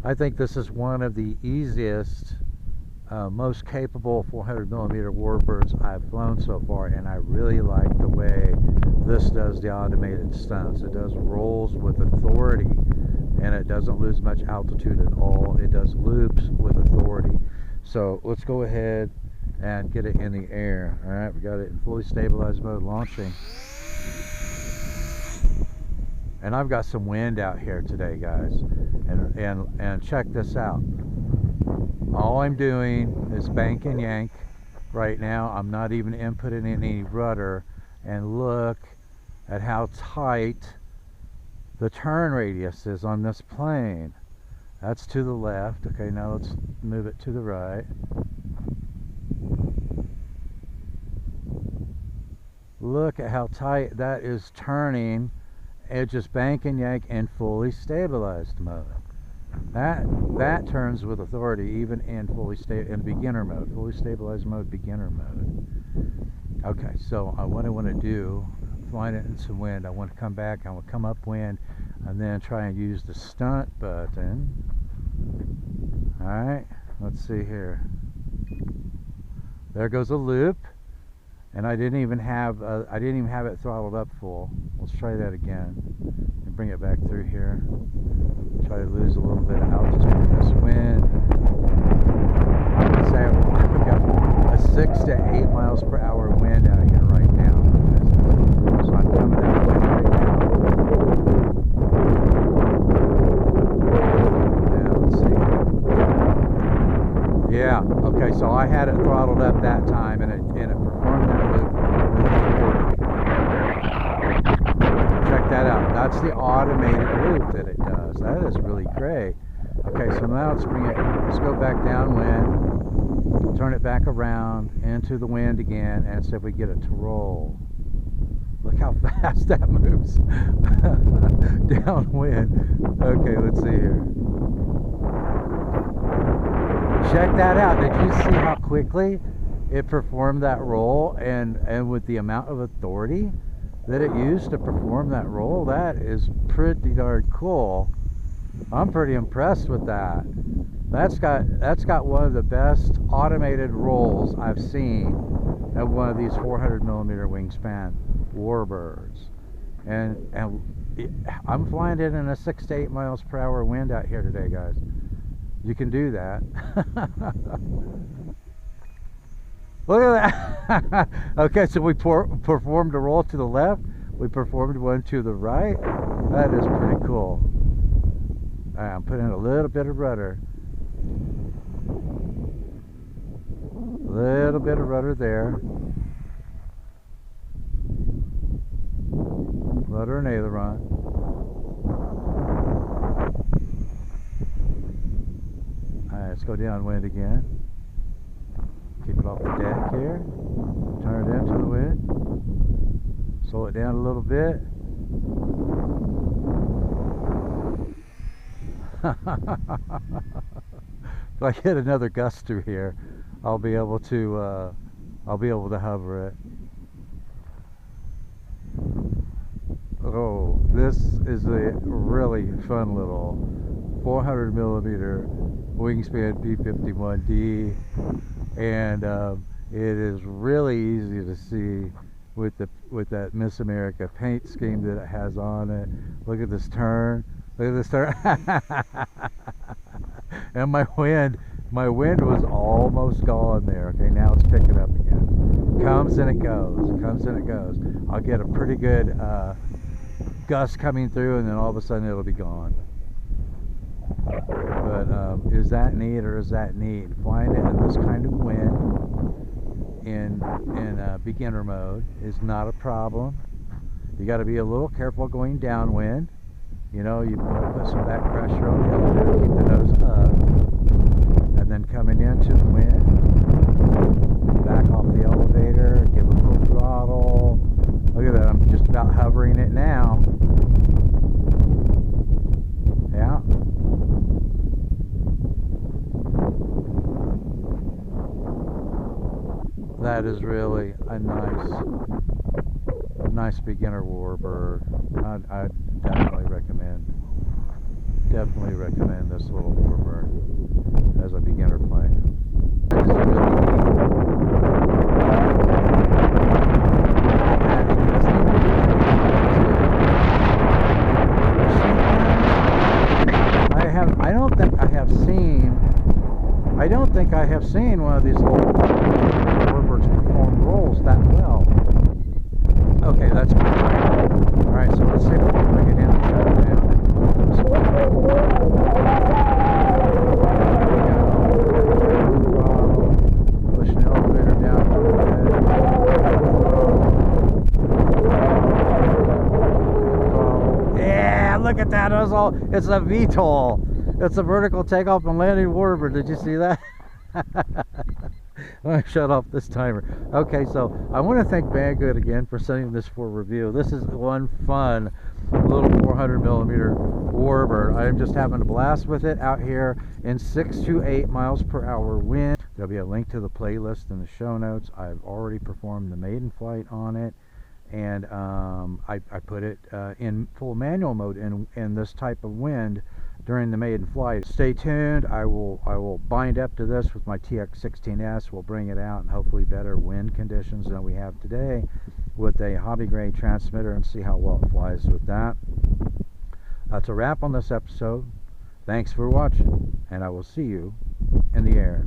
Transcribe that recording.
I think this is one of the easiest, most capable 400mm warbirds I've flown so far, and I really like the way this does the automated stunts. It does rolls with authority, and it doesn't lose much altitude at all. It does loops with authority. So let's go ahead and get it in the air. All right, we got it in fully stabilized mode, launching. And I've got some wind out here today, guys, and check this out. All I'm doing is bank and yank right now. I'm not even inputting any rudder, and look at how tight the turn radius is on this plane. That's to the left. Okay, now let's move it to the right. Look at how tight that is turning. It just bank and yank in fully stabilized mode. That turns with authority even in in beginner mode, fully stabilized mode, beginner mode. Okay, so what I want to do, flying it in some wind, I want to come back, I want to come upwind, and then try and use the stunt button. All right, let's see here. There goes a loop. And I didn't even have it throttled up full. Let's try that again and bring it back through here. Try to lose a little bit of altitude in this wind. Say I've got a 6 to 8 miles per hour wind out here right now. So I'm coming out wind right now. Now let's see. Yeah. Okay. So I had it throttled up that time, and it performed that loop with authority. Check that out. That's the automated loop that it does. That is really great. Okay, so now let's go back downwind, turn it back around into the wind again, and see if we get it to roll. Look how fast that moves downwind. Okay, let's see here. Check that out. Did you see how quickly it performed that roll, and with the amount of authority that it used to perform that roll? That is pretty darn cool. I'm pretty impressed with that. That's got one of the best automated rolls I've seen at one of these 400mm Wingspan warbirds. And I'm flying it in a 6 to 8 miles per hour wind out here today, guys. You can do that. Look at that. Okay, so we performed a roll to the left. We performed one to the right. That is pretty cool. All right, I'm putting a little bit of rudder. A little bit of rudder there. Rudder and aileron. All right, let's go downwind again. Keep it off the deck here. Turn it into the wind. Slow it down a little bit. If I get another gust through here, I'll be able to hover it. Oh, this is a really fun little 400mm Wingspan P51D, and it is really easy to see with that Miss America paint scheme that it has on it. Look at this turn. Look at this turn. And my wind was almost gone there. Okay, now it's picking up again. Comes and it goes. Comes and it goes. I'll get a pretty good gust coming through, and then all of a sudden it'll be gone. But is that neat, or is that neat? Flying it in this kind of wind in beginner mode is not a problem. You got to be a little careful going downwind. You know, you want to put some back pressure on the elevator, keep the nose up, and then coming into the wind, back off the elevator, give it a little throttle. Look at that, I'm just about hovering it now. Yeah. That is really a nice beginner warbird. I definitely definitely recommend this little warbird as a beginner plane. This is really I don't think I have seen one of these little warbirds perform rolls that well. Okay, that's good. Alright, so let's see if we can bring it in and shut it down. Push an elevator down a little bit. Yeah, look at that. It's a VTOL. It's a vertical takeoff and landing warbird. Did you see that? Let me shut off this timer. Okay, so I want to thank Banggood again for sending this for review. This is one fun little 400mm warbird. I am just having a blast with it out here in 6 to 8 miles per hour wind. There'll be a link to the playlist in the show notes. I've already performed the maiden flight on it, and I put it in full manual mode in this type of wind during the maiden flight. Stay tuned. I will bind up to this with my TX16S. We'll bring it out in hopefully better wind conditions than we have today with a hobby grade transmitter and see how well it flies with that. That's a wrap on this episode. Thanks for watching, and I will see you in the air.